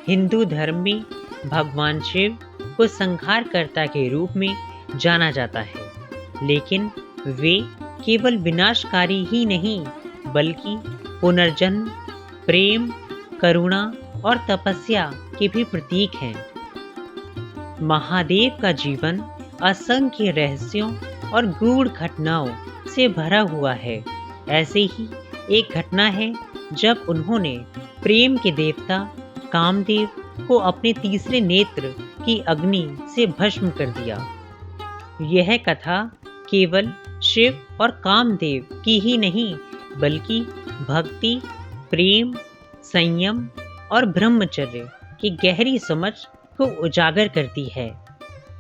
हिंदू धर्म में भगवान शिव को संहारकर्ता के रूप में जाना जाता है, लेकिन वे केवल विनाशकारी ही नहीं बल्कि पुनर्जन्म, प्रेम, करुणा और तपस्या के भी प्रतीक हैं। महादेव का जीवन असंख्य रहस्यों और गूढ़ घटनाओं से भरा हुआ है। ऐसे ही एक घटना है जब उन्होंने प्रेम के देवता कामदेव को अपने तीसरे नेत्र की अग्नि से भस्म कर दिया। यह कथा केवल शिव और कामदेव की ही नहीं बल्कि भक्ति, प्रेम, संयम और ब्रह्मचर्य की गहरी समझ को उजागर करती है।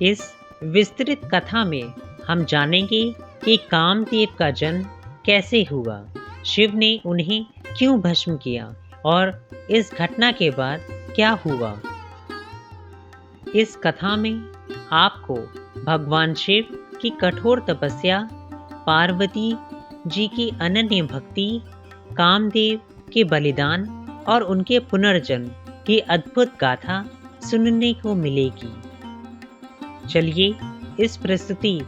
इस विस्तृत कथा में हम जानेंगे कि कामदेव का जन्म कैसे हुआ, शिव ने उन्हें क्यों भस्म किया और इस घटना के बाद क्या हुआ। इस कथा में आपको भगवान शिव की कठोर तपस्या, पार्वती जी की अनन्य भक्ति, कामदेव के बलिदान और उनके पुनर्जन्म की अद्भुत गाथा सुनने को मिलेगी। चलिए इस प्रस्तुति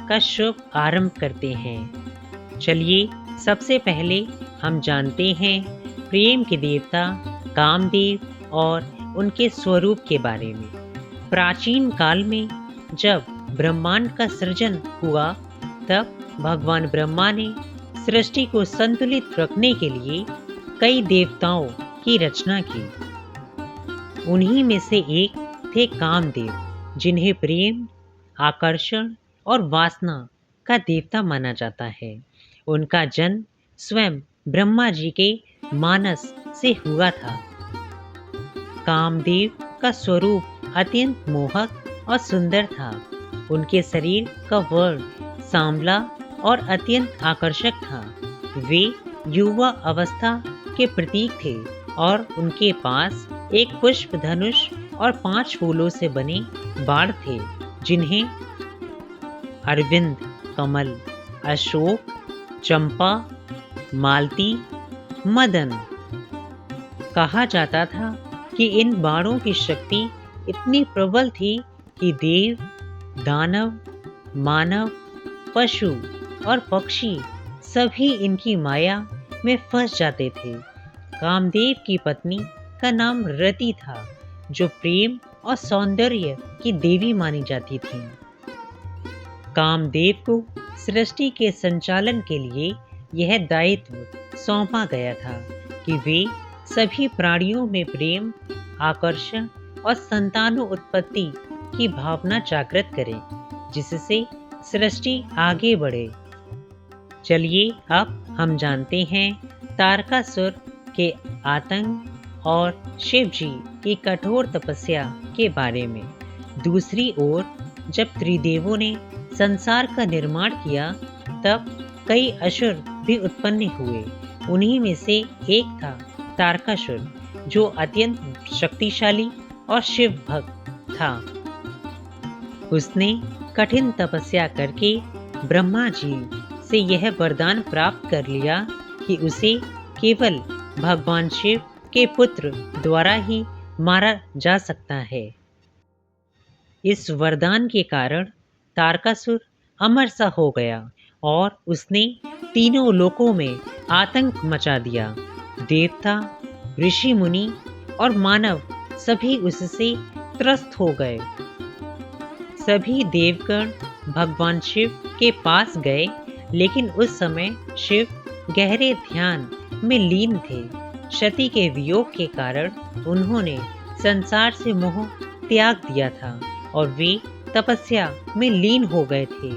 का शुभ आरंभ करते हैं। चलिए सबसे पहले हम जानते हैं प्रेम के देवता कामदेव और उनके स्वरूप के बारे में। प्राचीन काल में जब ब्रह्मांड का सृजन हुआ तब भगवान ब्रह्मा ने सृष्टि को संतुलित रखने के लिए कई देवताओं की रचना की। उन्हीं में से एक थे कामदेव, जिन्हें प्रेम, आकर्षण और वासना का देवता माना जाता है। उनका जन्म स्वयं ब्रह्मा जी के मानस से हुआ था। कामदेव का स्वरूप अत्यंत मोहक और सुंदर था। उनके शरीर का वर्ण सांवला और अत्यंत आकर्षक था। वे युवा अवस्था के प्रतीक थे और उनके पास एक पुष्प धनुष और 5 फूलों से बने बाण थे, जिन्हें अरविंद, कमल, अशोक, चंपा, मालती, मदन कहा जाता था कि इन बाणों की शक्ति इतनी प्रबल थी कि देव, दानव, मानव, पशु और पक्षी सभी इनकी माया में फंस जाते थे। कामदेव की पत्नी का नाम रति था, जो प्रेम और सौंदर्य की देवी मानी जाती थी। कामदेव को सृष्टि के संचालन के लिए यह दायित्व सौंपा गया था कि वे सभी प्राणियों में प्रेम, आकर्षण और संतानोत्पत्ति की भावना जागृत करें, जिससे सृष्टि आगे बढ़े। चलिए अब हम जानते हैं तारकासुर के आतंक और शिव जी की कठोर तपस्या के बारे में। दूसरी ओर जब त्रिदेवों ने संसार का निर्माण किया तब कई असुर भी उत्पन्न हुए। उन्हीं में से एक था तारकासुर, जो अत्यंत शक्तिशाली और शिव भक्त था। उसने कठिन तपस्या करके ब्रह्मा जी से यह वरदान प्राप्त कर लिया कि उसे केवल भगवान शिव के पुत्र द्वारा ही मारा जा सकता है। इस वरदान के कारण तारकासुर अमर सा हो गया और उसने तीनों लोकों में आतंक मचा दिया। देवता, ऋषि मुनि और मानव सभी उससे त्रस्त हो गए। सभी देवगण भगवान शिव के पास गए, लेकिन उस समय शिव गहरे ध्यान में लीन थे। सती के वियोग के कारण उन्होंने संसार से मोह त्याग दिया था और वे तपस्या में लीन हो गए थे।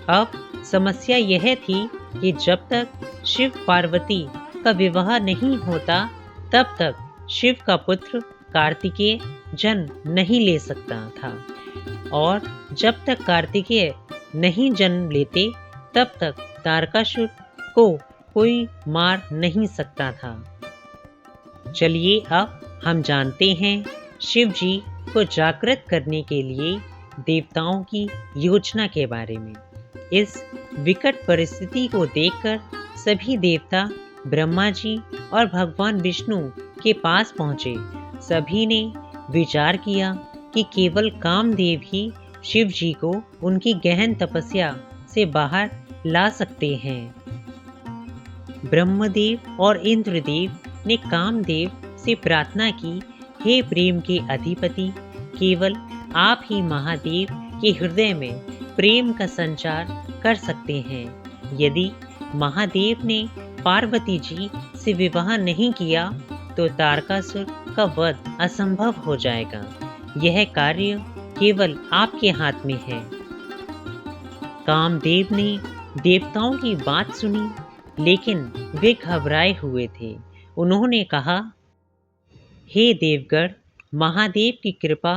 अब समस्या यह थी कि जब तक शिव पार्वती का विवाह नहीं होता तब तक शिव का पुत्र कार्तिकेय जन्म नहीं ले सकता था, और जब तक कार्तिकेय नहीं जन्म लेते तब तक तारकासुर को कोई मार नहीं सकता था। चलिए अब हम जानते हैं शिव जी को जागृत करने के लिए देवताओं की योजना के बारे में। इस विकट परिस्थिति को देखकर सभी देवता ब्रह्मा जी और भगवान विष्णु के पास पहुँचे। सभी ने विचार किया कि केवल कामदेव ही शिव जी को उनकी गहन तपस्या से बाहर ला सकते हैं। ब्रह्मदेव और इंद्रदेव ने कामदेव से प्रार्थना की, हे प्रेम के अधिपति, केवल आप ही महादेव के हृदय में प्रेम का संचार कर सकते हैं। यदि महादेव ने पार्वती जी से विवाह नहीं किया तो तारकासुर का वध असंभव हो जाएगा। यह कार्य केवल आपके हाथ में है। कामदेव ने देवताओं की बात सुनी, लेकिन वे घबराए हुए थे। उन्होंने कहा, हे देवगण, महादेव की कृपा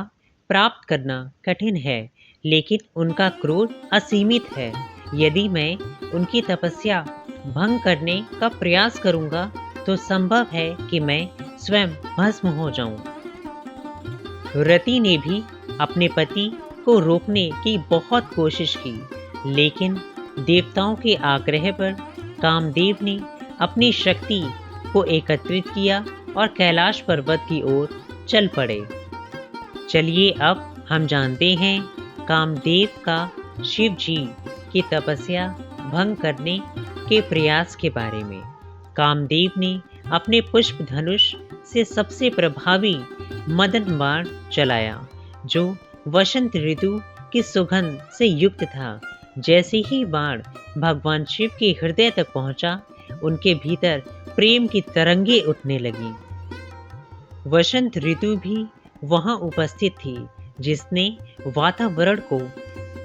प्राप्त करना कठिन है, लेकिन उनका क्रोध असीमित है। यदि मैं उनकी तपस्या भंग करने का प्रयास करूंगा तो संभव है कि मैं स्वयं भस्म हो जाऊं। रति ने भी अपने पति को रोकने की बहुत कोशिश की, लेकिन देवताओं के आग्रह पर कामदेव ने अपनी शक्ति को एकत्रित किया और कैलाश पर्वत की ओर चल पड़े। चलिए अब हम जानते हैं कामदेव का शिव जी की तपस्या भंग करने के प्रयास के बारे में। कामदेव ने अपने पुष्प धनुष से सबसे प्रभावी मदन बाण चलाया, जो वसंत ऋतु की सुगंध से युक्त था। जैसे ही बाण भगवान शिव के हृदय तक पहुंचा, उनके भीतर प्रेम की तरंगे उठने लगीं। वसंत ऋतु भी वहां उपस्थित थी, जिसने वातावरण को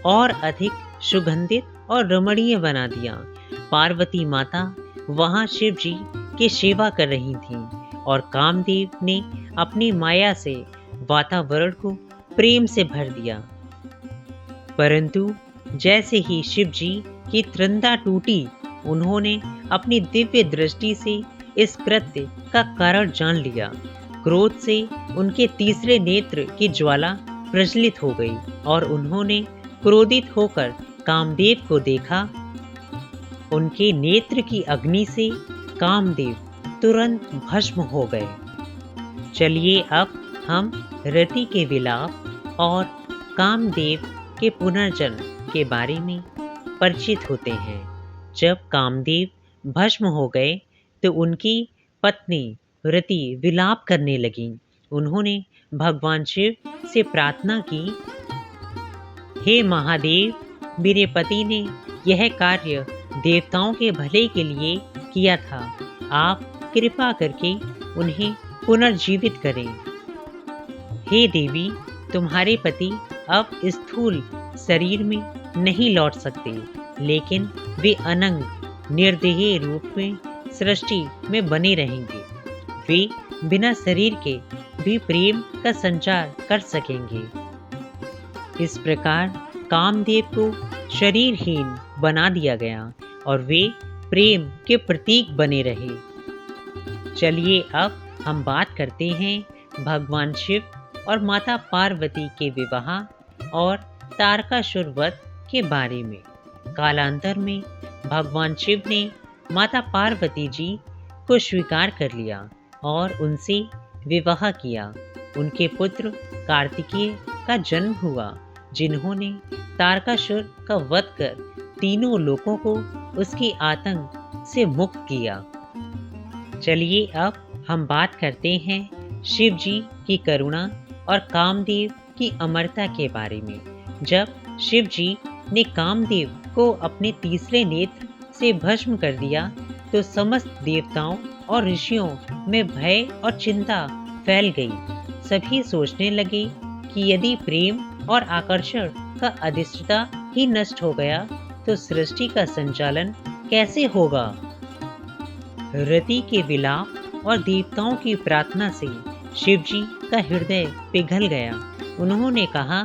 और अधिक सुगंधित और रमणीय बना दिया। पार्वती माता वहां शिव जी की सेवा कर रही थीं और कामदेव ने अपनी माया से वातावरण को प्रेम से भर दिया। परंतु जैसे ही शिव जी की तृंदा टूटी, उन्होंने अपनी दिव्य दृष्टि से इस कृत्य का कारण जान लिया। क्रोध से उनके तीसरे नेत्र की ज्वाला प्रज्वलित हो गई और उन्होंने क्रोधित होकर कामदेव को देखा। उनके नेत्र की अग्नि से कामदेव तुरंत भस्म हो गए। चलिए अब हम रति के विलाप और कामदेव के पुनर्जन्म के बारे में परिचित होते हैं। जब कामदेव भस्म हो गए तो उनकी पत्नी रति विलाप करने लगी। उन्होंने भगवान शिव से प्रार्थना की, हे महादेव, मेरे पति ने यह कार्य देवताओं के भले के लिए किया था। आप कृपा करके उन्हें पुनर्जीवित करें। हे देवी, तुम्हारे पति अब स्थूल शरीर में नहीं लौट सकते, लेकिन वे अनंग निर्देह रूप में सृष्टि में बने रहेंगे। वे बिना शरीर के भी प्रेम का संचार कर सकेंगे। इस प्रकार कामदेव को शरीरहीन बना दिया गया और वे प्रेम के प्रतीक बने रहे। चलिए अब हम बात करते हैं भगवान शिव और माता पार्वती के विवाह और तारकासुर वध के बारे में। कालांतर में भगवान शिव ने माता पार्वती जी को स्वीकार कर लिया और उनसे विवाह किया। उनके पुत्र कार्तिकेय का जन्म हुआ, जिन्होंने तारकासुर का वध कर तीनों लोगों को उसके आतंक से मुक्त किया। चलिए अब हम बात करते हैं शिव जी की करुणा और कामदेव की अमरता के बारे में। जब शिव जी ने कामदेव को अपने तीसरे नेत्र से भस्म कर दिया तो समस्त देवताओं और ऋषियों में भय और चिंता फैल गई। सभी सोचने लगे कि यदि प्रेम और आकर्षण का अधिष्ठाता ही नष्ट हो गया तो सृष्टि का संचालन कैसे होगा। रति के विलाप और देवताओं की प्रार्थना से शिव जी का हृदय पिघल गया। उन्होंने कहा,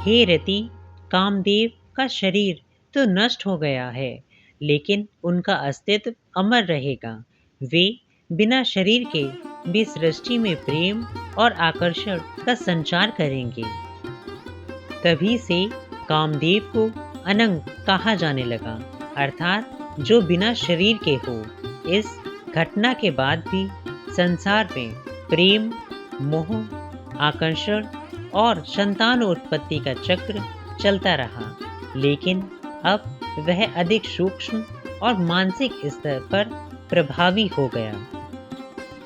हे रति, कामदेव का शरीर तो नष्ट हो गया है, लेकिन उनका अस्तित्व अमर रहेगा। वे बिना शरीर के भी सृष्टि में प्रेम और आकर्षण का संचार करेंगे। तभी से कामदेव को अनंग कहा जाने लगा, अर्थात जो बिना शरीर के हो। इस घटना के बाद भी संसार में प्रेम, मोह, आकर्षण और संतान उत्पत्ति का चक्र चलता रहा, लेकिन अब वह अधिक सूक्ष्म और मानसिक स्तर पर प्रभावी हो गया।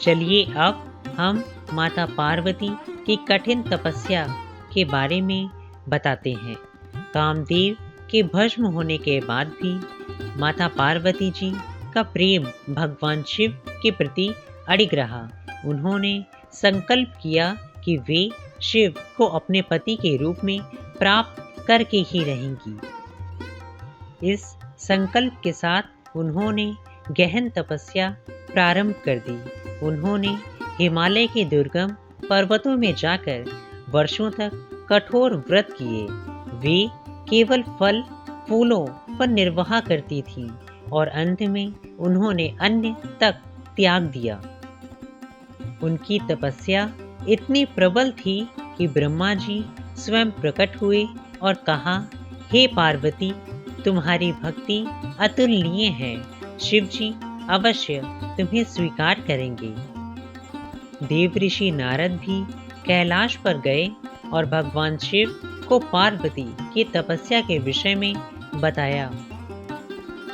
चलिए अब हम माता पार्वती की कठिन तपस्या के बारे में बताते हैं। कामदेव के भस्म होने के बाद भी माता पार्वती जी का प्रेम भगवान शिव के प्रति अडिग रहा। उन्होंने संकल्प किया कि वे शिव को अपने पति के रूप में प्राप्त करके ही रहेंगी। इस संकल्प के साथ उन्होंने गहन तपस्या प्रारंभ कर दी। उन्होंने हिमालय के दुर्गम पर्वतों में जाकर वर्षों तक कठोर व्रत किए। वे केवल फल फूलों पर निर्वाह करती थीं और अंत में उन्होंने अन्न तक त्याग दिया। उनकी तपस्या इतनी प्रबल थी कि ब्रह्मा जी स्वयं प्रकट हुए और कहा, हे पार्वती, तुम्हारी भक्ति अतुलनीय है। शिव जी अवश्य तुम्हें स्वीकार करेंगे। देव ऋषि नारद भी कैलाश पर गए और भगवान शिव को पार्वती की तपस्या के विषय में बताया।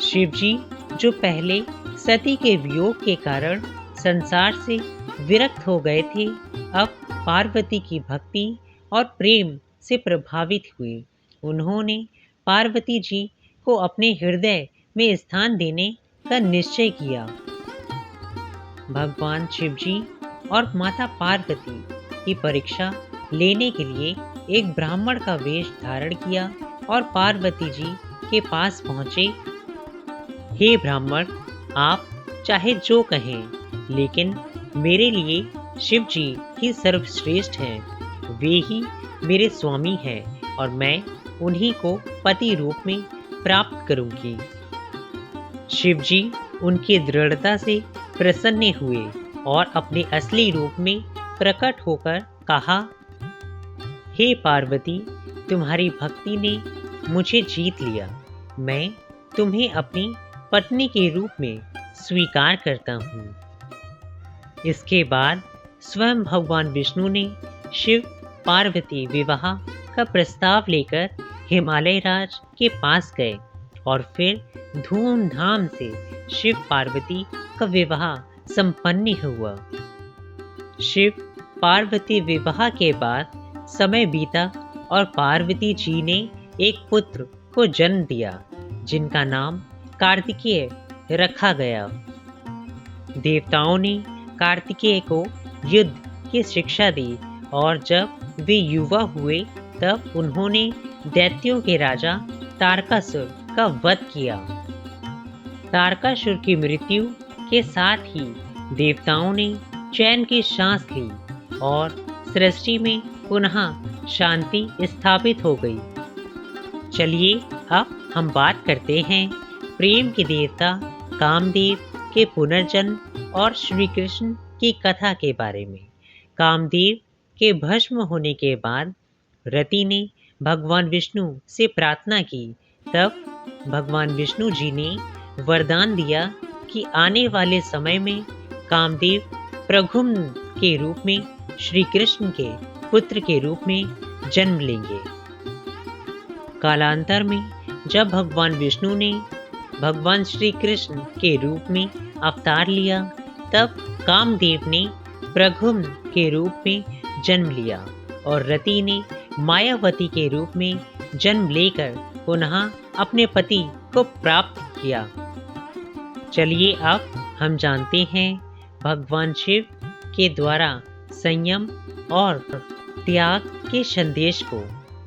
शिव जी, जो पहले सती के वियोग के कारण संसार से विरक्त हो गए थे, अब पार्वती की भक्ति और प्रेम से प्रभावित हुए। उन्होंने पार्वती जी को अपने हृदय में स्थान देने का निश्चय किया। भगवान शिव जी और माता पार्वती की परीक्षा लेने के लिए एक ब्राह्मण का वेश धारण किया और पार्वती जी के पास पहुँचे। हे ब्राह्मण, आप चाहे जो कहें, लेकिन मेरे लिए शिव जी ही सर्वश्रेष्ठ हैं। वे ही मेरे स्वामी हैं और मैं उन्हीं को पति रूप में प्राप्त करूंगी। शिव जी उनकी दृढ़ता से प्रसन्न हुए और अपने असली रूप में प्रकट होकर कहा, हे पार्वती, तुम्हारी भक्ति ने मुझे जीत लिया। मैं तुम्हें अपनी पत्नी के रूप में स्वीकार करता हूँ। इसके बाद स्वयं भगवान विष्णु ने शिव पार्वती विवाह का प्रस्ताव लेकर हिमालय राज के पास गए और फिर धूमधाम से शिव पार्वती का विवाह संपन्न हुआ। शिव पार्वती विवाह के बाद समय बीता और पार्वती जी ने एक पुत्र को जन्म दिया, जिनका नाम कार्तिकेय रखा गया। देवताओं ने कार्तिकेय को युद्ध की शिक्षा दी और जब वे युवा हुए तब उन्होंने दैत्यों के राजा तारकासुर का वध किया। तारकासुर की मृत्यु के साथ ही देवताओं ने चैन की सांस ली और सृष्टि में पुनः शांति स्थापित हो गई। चलिए अब हम बात करते हैं प्रेम के देवता कामदेव के पुनर्जन्म और श्री कृष्ण की कथा के बारे में। कामदेव के भस्म होने के बाद रति ने भगवान विष्णु से प्रार्थना की। तब भगवान विष्णु जी ने वरदान दिया कि आने वाले समय में कामदेव प्रद्युम्न के रूप में श्री कृष्ण के पुत्र के रूप में जन्म लेंगे। कालांतर में जब भगवान विष्णु ने भगवान श्री कृष्ण के रूप में अवतार लिया, तब कामदेव ने प्रद्युम्न के रूप में जन्म लिया और रति ने मायावती के रूप में जन्म लेकर पुनः अपने पति को प्राप्त किया। चलिए अब हम जानते हैं भगवान शिव के द्वारा संयम और त्याग के संदेश को।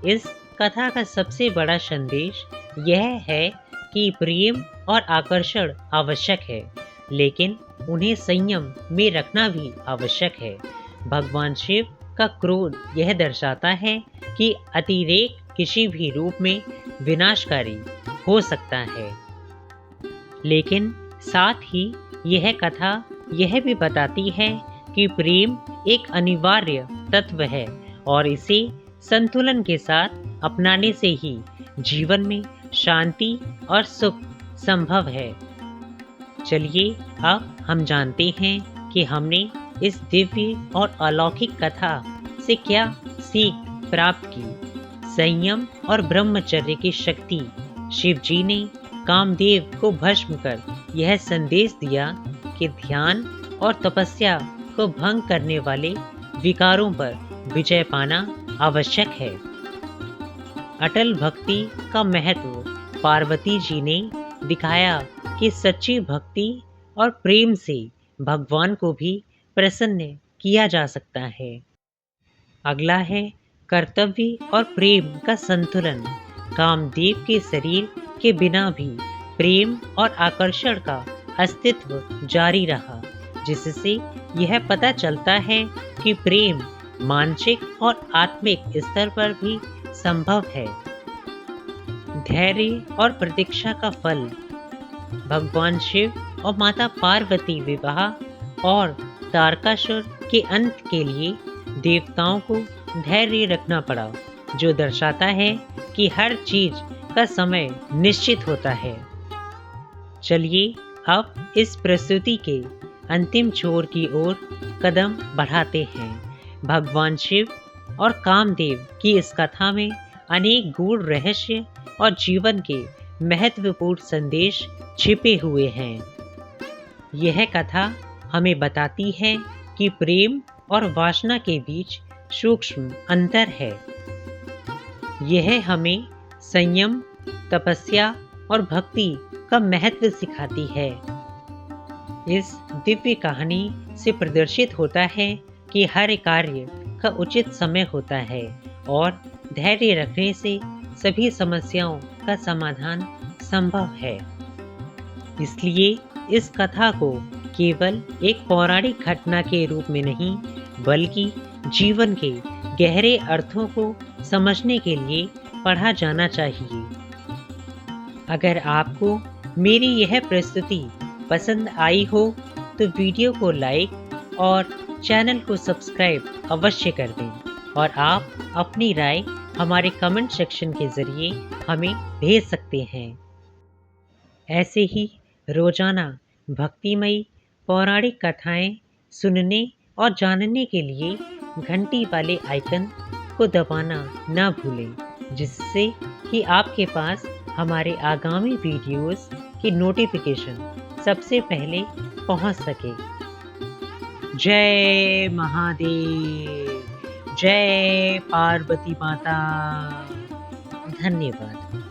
इस कथा का सबसे बड़ा संदेश यह है कि प्रेम और आकर्षण आवश्यक है, लेकिन उन्हें संयम में रखना भी आवश्यक है। भगवान शिव का क्रोध यह दर्शाता है कि अतिरेक किसी भी रूप में विनाशकारी हो सकता है, लेकिन साथ ही यह कथा यह भी बताती है कि प्रेम एक अनिवार्य तत्व है और इसे संतुलन के साथ अपनाने से ही जीवन में शांति और सुख संभव है। चलिए अब हम जानते हैं कि हमने इस दिव्य और अलौकिक कथा से क्या सीख प्राप्त की। संयम और ब्रह्मचर्य की शक्ति। शिव जी ने कामदेव को भस्म कर यह संदेश दिया कि ध्यान और तपस्या को भंग करने वाले विकारों पर विजय पाना आवश्यक है। अटल भक्ति का महत्व। पार्वती जी ने दिखाया कि सच्ची भक्ति और प्रेम से भगवान को भी प्रसन्न किया जा सकता है। अगला है कर्तव्य और प्रेम का संतुलन। कामदेव के शरीर के बिना भी प्रेम और आकर्षण का अस्तित्व जारी रहा, जिससे यह पता चलता है कि प्रेम मानसिक और आत्मिक स्तर पर भी संभव है। धैर्य और प्रतीक्षा का फल। भगवान शिव और माता पार्वती विवाह और तारकासुर के अंत के लिए देवताओं को धैर्य रखना पड़ा, जो दर्शाता है कि हर चीज का समय निश्चित होता है। चलिए अब इस प्रस्तुति के अंतिम छोर की ओर कदम बढ़ाते हैं। भगवान शिव और कामदेव की इस कथा में अनेक गूढ़ रहस्य और जीवन के महत्वपूर्ण संदेश छिपे हुए हैं। यह कथा हमें बताती है कि प्रेम और वासना के बीच सूक्ष्म अंतर है। यह हमें संयम, तपस्या और भक्ति का महत्व सिखाती है। इस दिव्य कहानी से प्रदर्शित होता है कि हर कार्य का उचित समय होता है और धैर्य रखने से सभी समस्याओं का समाधान संभव है। इसलिए इस कथा को केवल एक पौराणिक घटना के रूप में नहीं, बल्कि जीवन के गहरे अर्थों को समझने के लिए पढ़ा जाना चाहिए। अगर आपको मेरी यह प्रस्तुति पसंद आई हो तो वीडियो को लाइक और चैनल को सब्सक्राइब अवश्य कर दें और आप अपनी राय हमारे कमेंट सेक्शन के जरिए हमें भेज सकते हैं। ऐसे ही रोजाना भक्तिमयी पौराणिक कथाएं सुनने और जानने के लिए घंटी वाले आइकन को दबाना न भूलें, जिससे कि आपके पास हमारे आगामी वीडियोस की नोटिफिकेशन सबसे पहले पहुंच सके। जय महादेव, जय पार्वती माता। धन्यवाद।